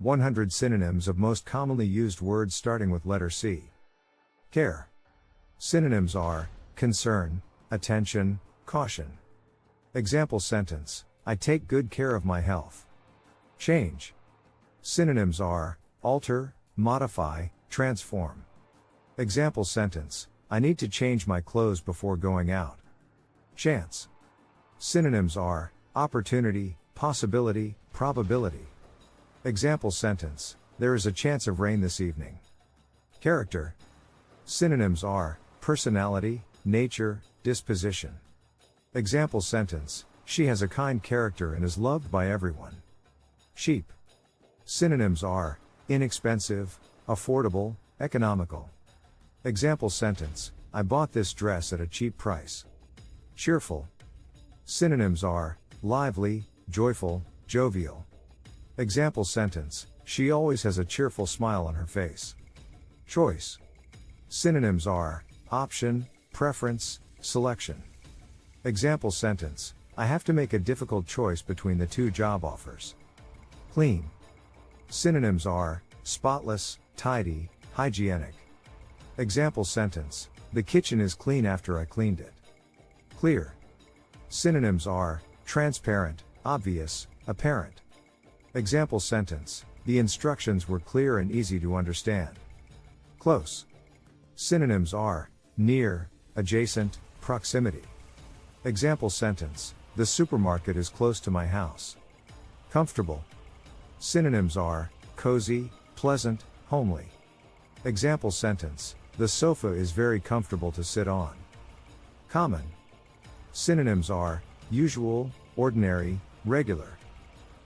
100 synonyms of most commonly used words starting with letter C. Care. Synonyms are concern, attention, caution. Example sentence: I take good care of my health. Change. Synonyms are alter, modify, transform. Example sentence: I need to change my clothes before going out. Chance. Synonyms are opportunity, possibility, probability. Example sentence: there is a chance of rain this evening. Character. Synonyms are personality, nature, disposition. Example sentence: she has a kind character and is loved by everyone. Sheep. Synonyms are inexpensive, affordable, economical. Example sentence: I bought this dress at a cheap price. Cheerful. Synonyms are lively, joyful, jovial. Example sentence: she always has a cheerful smile on her face. Choice. Synonyms are option, preference, selection. Example sentence: I have to make a difficult choice between the two job offers. Clean. Synonyms are spotless, tidy, hygienic. Example sentence: the kitchen is clean after I cleaned it. Clear. Synonyms are transparent, obvious, apparent. Example sentence: the instructions were clear and easy to understand. Close. Synonyms are near, adjacent, proximity. Example sentence: the supermarket is close to my house. Comfortable. Synonyms are cozy, pleasant, homely. Example sentence: the sofa is very comfortable to sit on. Common. Synonyms are usual, ordinary, regular.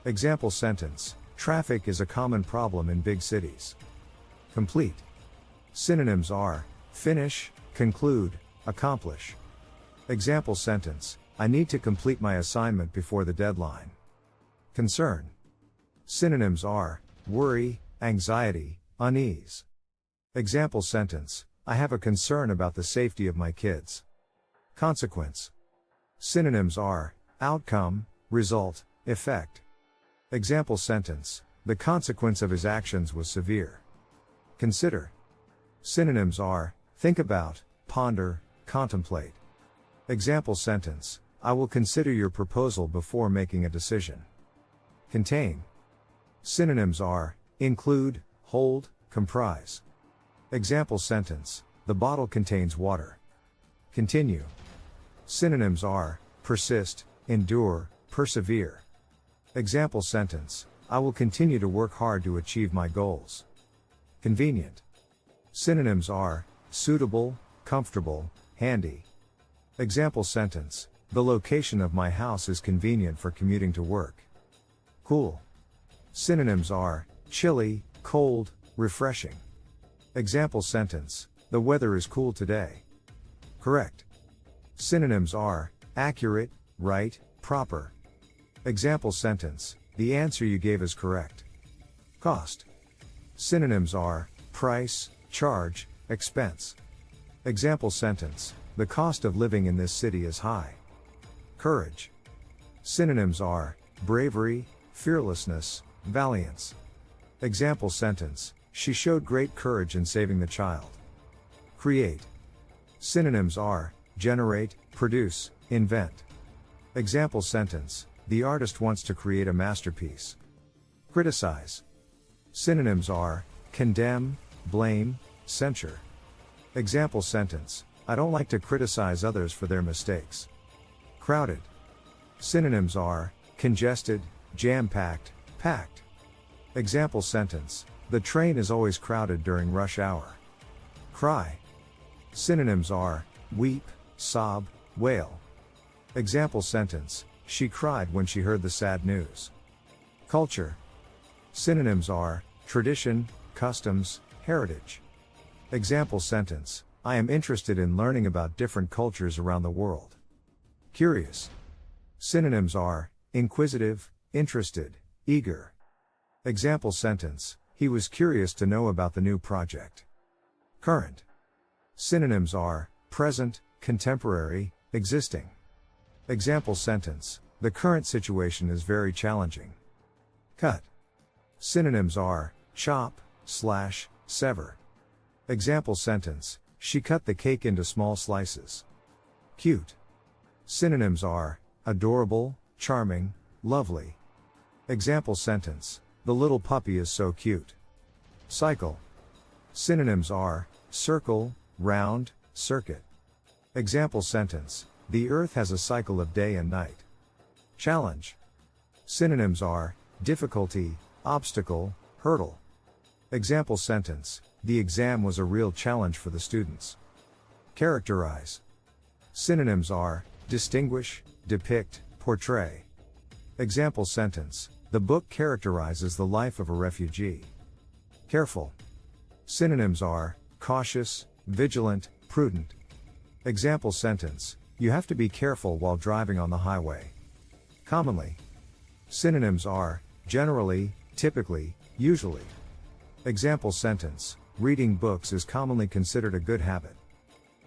Example sentence: traffic is a common problem in big cities. Complete. Synonyms are finish, conclude, accomplish. Example sentence: I need to complete my assignment before the deadline. Concern. Synonyms are worry, anxiety, unease. Example sentence: I have a concern about the safety of my kids. Consequence. Synonyms are outcome, result, effect. Example sentence: the consequence of his actions was severe. Consider. Synonyms are think about, ponder, contemplate. Example sentence: I will consider your proposal before making a decision. Contain. Synonyms are include, hold, comprise. Example sentence: the bottle contains water. Continue. Synonyms are persist, endure, persevere. Example sentence: I will continue to work hard to achieve my goals. Convenient. Synonyms are suitable, comfortable, handy. Example sentence: the location of my house is convenient for commuting to work. Cool. Synonyms are chilly, cold, refreshing. Example sentence: the weather is cool today. Correct. Synonyms are accurate, right, proper. Example sentence: the answer you gave is correct. Cost. Synonyms are price, charge, expense. Example sentence: the cost of living in this city is high. Courage. Synonyms are bravery, fearlessness, valiance. Example sentence: she showed great courage in saving the child. Create. Synonyms are generate, produce, invent. Example sentence: the artist wants to create a masterpiece. Criticize. Synonyms are condemn, blame, censure. Example sentence: I don't like to criticize others for their mistakes. Crowded. Synonyms are congested, jam-packed, packed. Example sentence: the train is always crowded during rush hour. Cry. Synonyms are weep, sob, wail. Example sentence: she cried when she heard the sad news. Culture. Synonyms are tradition, customs, heritage. Example sentence: I am interested in learning about different cultures around the world. Curious. Synonyms are inquisitive, interested, eager. Example sentence: he was curious to know about the new project. Current. Synonyms are present, contemporary, existing. Example sentence: the current situation is very challenging. Cut. Synonyms are chop, slash, sever. Example sentence, she cut the cake into small slices. Cute. Synonyms are adorable, charming, lovely. Example sentence, the little puppy is so cute. Cycle. Synonyms are circle, round, circuit. Example sentence, the earth has a cycle of day and night. Challenge. Synonyms are difficulty, obstacle, hurdle. Example sentence, the exam was a real challenge for the students. Characterize. Synonyms are distinguish, depict, portray. Example sentence, the book characterizes the life of a refugee. Careful. Synonyms are cautious, vigilant, prudent. Example sentence, you have to be careful while driving on the highway. Commonly. Synonyms are generally, typically, usually. Example sentence, reading books is commonly considered a good habit.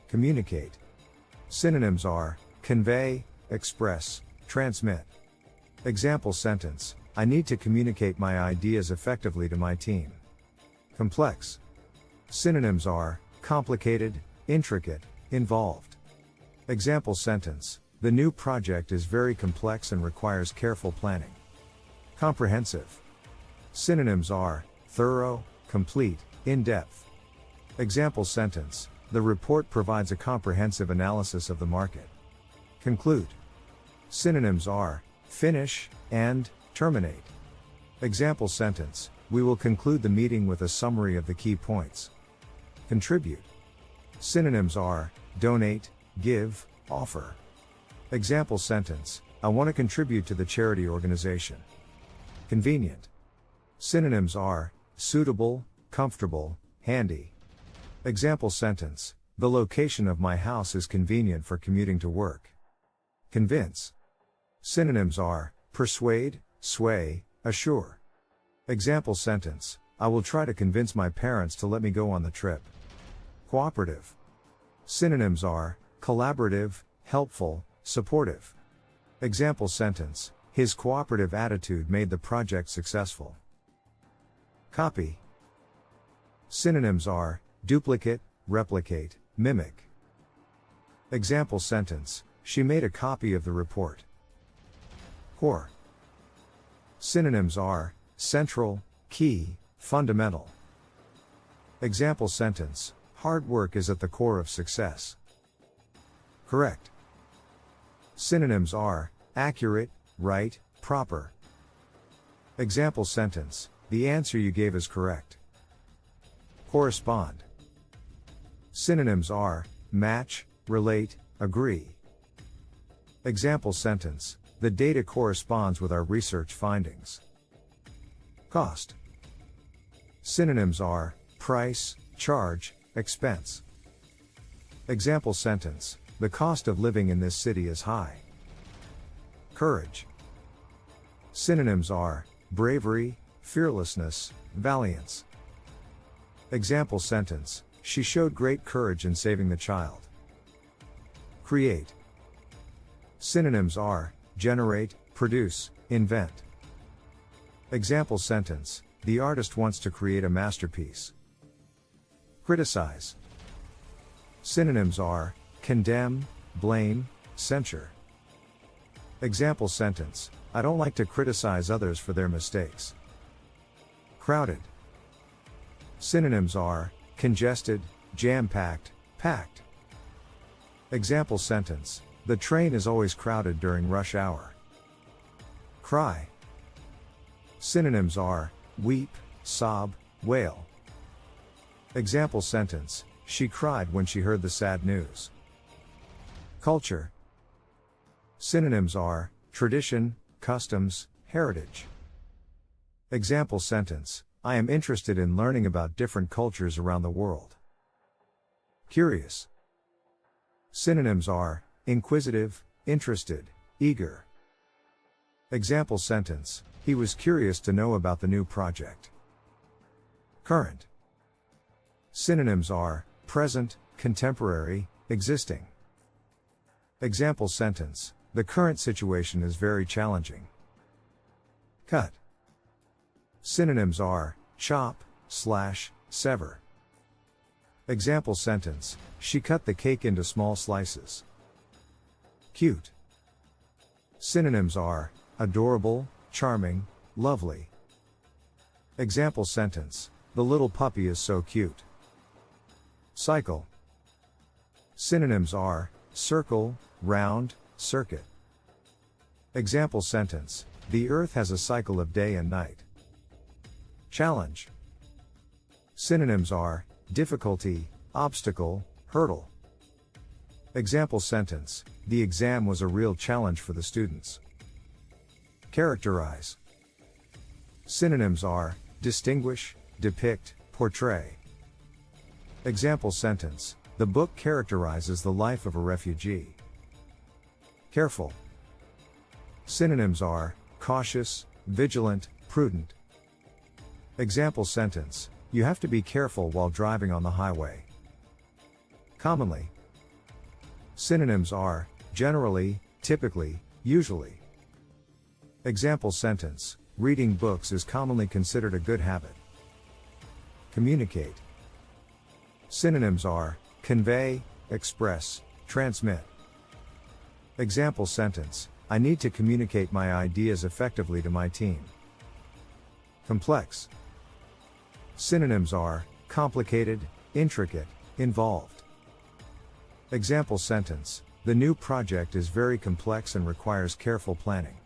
Communicate. Synonyms are convey, express, transmit. Example sentence, I need to communicate my ideas effectively to my team. Complex. Synonyms are complicated, intricate, involved. Example sentence, the new project is very complex and requires careful planning. Comprehensive. Synonyms are thorough, complete, in-depth. Example sentence, the report provides a comprehensive analysis of the market. Conclude. Synonyms are finish and terminate. Example sentence, we will conclude the meeting with a summary of the key points. Contribute. Synonyms are donate, give, offer. Example sentence, I want to contribute to the charity organization. Convenient. Synonyms are suitable, comfortable, handy. Example sentence, the location of my house is convenient for commuting to work. Convince. Synonyms are persuade, sway, assure. Example sentence, I will try to convince my parents to let me go on the trip. Cooperative. Synonyms are collaborative, helpful, supportive. Example sentence, his cooperative attitude made the project successful. Copy. Synonyms are duplicate, replicate, mimic. Example sentence, she made a copy of the report. Core. Synonyms are central, key, fundamental. Example sentence, hard work is at the core of success. Correct. Synonyms are accurate, right, proper. Example sentence, the answer you gave is correct. Correspond. Synonyms are match, relate, agree. Example sentence, the data corresponds with our research findings. Cost. Synonyms are price, charge, expense. Example sentence, the cost of living in this city is high. Courage. Synonyms are bravery, fearlessness, valiance. Example sentence, she showed great courage in saving the child. Create. Synonyms are generate, produce, invent. Example sentence, the artist wants to create a masterpiece. Criticize. Synonyms are condemn, blame, censure. Example sentence, I don't like to criticize others for their mistakes. Crowded. Synonyms are congested, jam-packed, packed. Example sentence, the train is always crowded during rush hour. Cry. Synonyms are weep, sob, wail. Example sentence, she cried when she heard the sad news. Culture. Synonyms are tradition, customs, heritage. Example sentence, I am interested in learning about different cultures around the world. Curious. Synonyms are inquisitive, interested, eager. Example sentence, he was curious to know about the new project. Current. Synonyms are present, contemporary, existing. Example sentence, the current situation is very challenging. Cut. Synonyms are chop, slash, sever. Example sentence: she cut the cake into small slices. Cute. Synonyms are adorable, charming, lovely. Example sentence: the little puppy is so cute. Cycle. Synonyms are circle, round, circuit. Example sentence: the earth has a cycle of day and night. Challenge. Synonyms are difficulty, obstacle, hurdle. Example sentence: the exam was a real challenge for the students. Characterize. Synonyms are distinguish, depict, portray. Example sentence: the book characterizes the life of a refugee. Careful. Synonyms are cautious, vigilant, prudent. Example sentence: you have to be careful while driving on the highway. Commonly. Synonyms are generally, typically, usually. Example sentence: reading books is commonly considered a good habit. Communicate. Synonyms are convey, express, transmit. Example sentence: I need to communicate my ideas effectively to my team. Complex. Synonyms are complicated, intricate, involved. Example sentence: the new project is very complex and requires careful planning.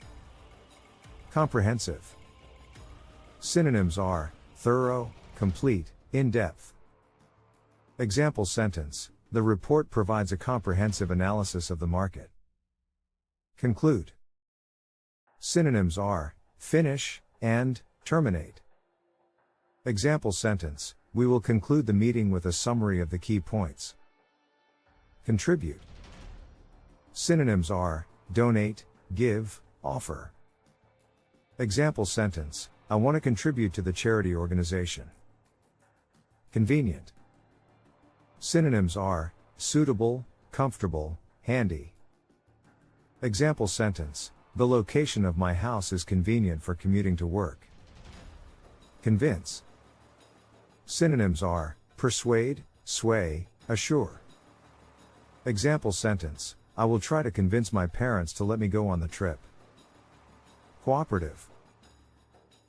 Comprehensive. Synonyms are thorough, complete, in-depth. Example sentence: the report provides a comprehensive analysis of the market. Conclude. Synonyms are finish and terminate. Example sentence: we will conclude the meeting with a summary of the key points. Contribute. Synonyms are donate, give, offer. Example sentence: I want to contribute to the charity organization. Convenient. Synonyms are suitable, comfortable, handy. Example sentence: the location of my house is convenient for commuting to work. Convince. Synonyms are persuade, sway, assure. Example sentence: I will try to convince my parents to let me go on the trip. Cooperative.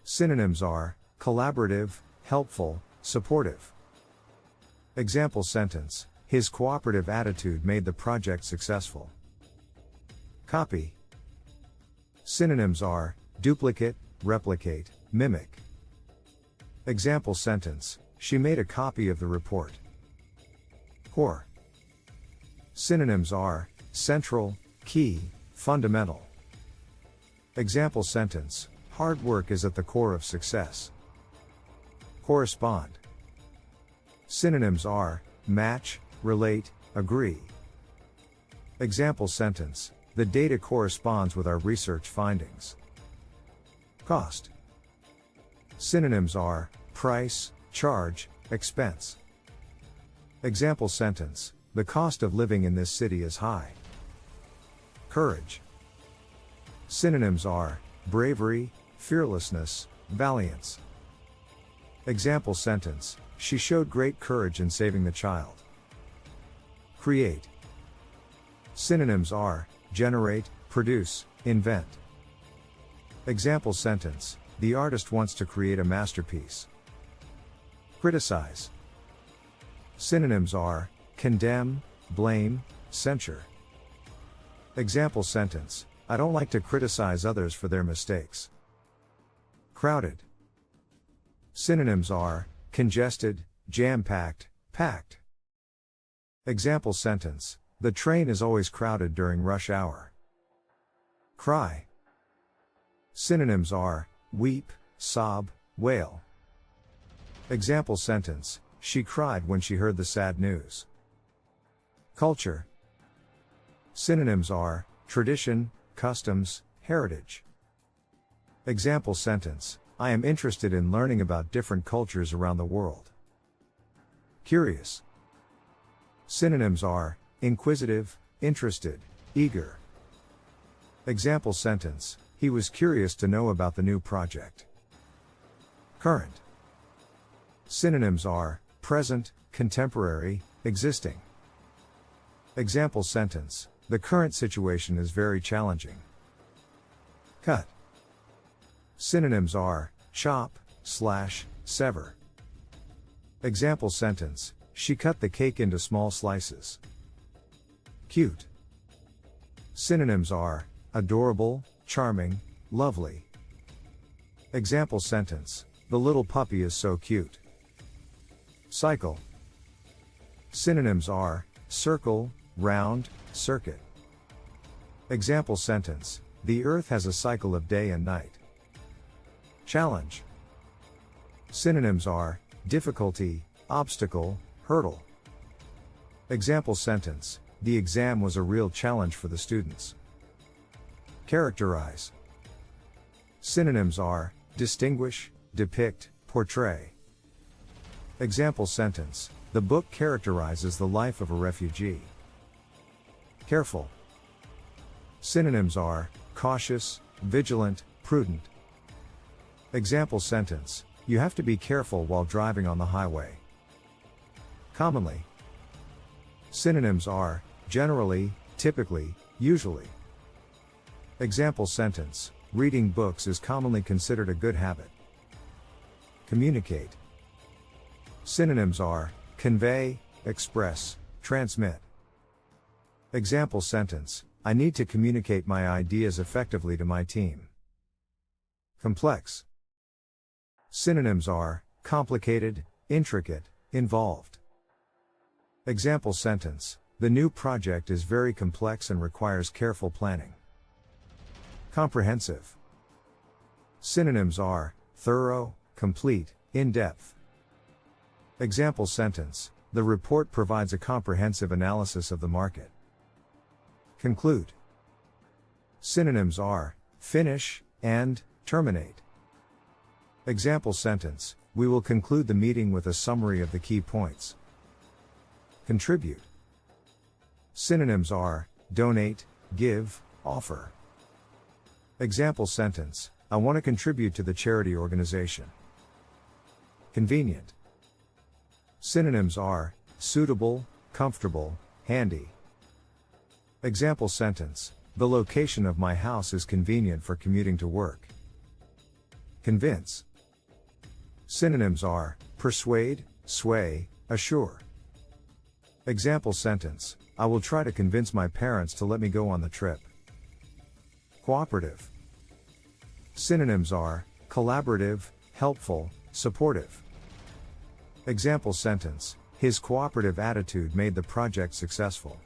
Synonyms are collaborative, helpful, supportive. Example sentence: his cooperative attitude made the project successful. Copy. Synonyms are duplicate, replicate, mimic. Example sentence: she made a copy of the report. Core. Synonyms are central, key, fundamental. Example sentence: hard work is at the core of success. Correspond. Synonyms are match, relate, agree. Example sentence: the data corresponds with our research findings. Cost. Synonyms are price, charge, expense. Example sentence: the cost of living in this city is high. Courage. Synonyms are bravery, fearlessness, valiance. Example sentence: she showed great courage in saving the child. Create. Synonyms are generate, produce, invent. Example sentence: the artist wants to create a masterpiece. Criticize. Synonyms are condemn, blame, censure. Example sentence: I don't like to criticize others for their mistakes. Crowded. Synonyms are congested, jam-packed, packed. Example sentence: the train is always crowded during rush hour. Cry. Synonyms are weep, sob, wail. Example sentence: she cried when she heard the sad news. Culture. Synonyms are tradition, customs, heritage. Example sentence: I am interested in learning about different cultures around the world. Curious. Synonyms are inquisitive, interested, eager. Example sentence: he was curious to know about the new project. Current. Synonyms are present, contemporary, existing. Example sentence: the current situation is very challenging. Cut. Synonyms are chop, slash, sever. Example sentence: she cut the cake into small slices. Cute. Synonyms are adorable, charming, lovely. Example sentence: the little puppy is so cute. Cycle. Synonyms are circle, round, circuit. Example sentence: the earth has a cycle of day and night. Challenge. Synonyms are difficulty, obstacle, hurdle. Example sentence: the exam was a real challenge for the students. Characterize. Synonyms are distinguish, depict, portray. Example sentence: the book characterizes the life of a refugee. Careful. Synonyms are cautious, vigilant, prudent. Example sentence: you have to be careful while driving on the highway. Commonly. Synonyms are generally, typically, usually. Example sentence: reading books is commonly considered a good habit. Communicate. Synonyms are convey, express, transmit. Example sentence: I need to communicate my ideas effectively to my team. Complex. Synonyms are complicated, intricate, involved. Example sentence: the new project is very complex and requires careful planning. Comprehensive. Synonyms are thorough, complete, in-depth. Example sentence: the report provides a comprehensive analysis of the market. Conclude. Synonyms are finish and terminate. Example sentence: we will conclude the meeting with a summary of the key points. Contribute. Synonyms are donate, give, offer. Example sentence: I want to contribute to the charity organization. Convenient. Synonyms are suitable, comfortable, handy. Example sentence: the location of my house is convenient for commuting to work. Convince. Synonyms are persuade, sway, assure. Example sentence: I will try to convince my parents to let me go on the trip. Cooperative. Synonyms are collaborative, helpful, supportive. Example sentence: his cooperative attitude made the project successful.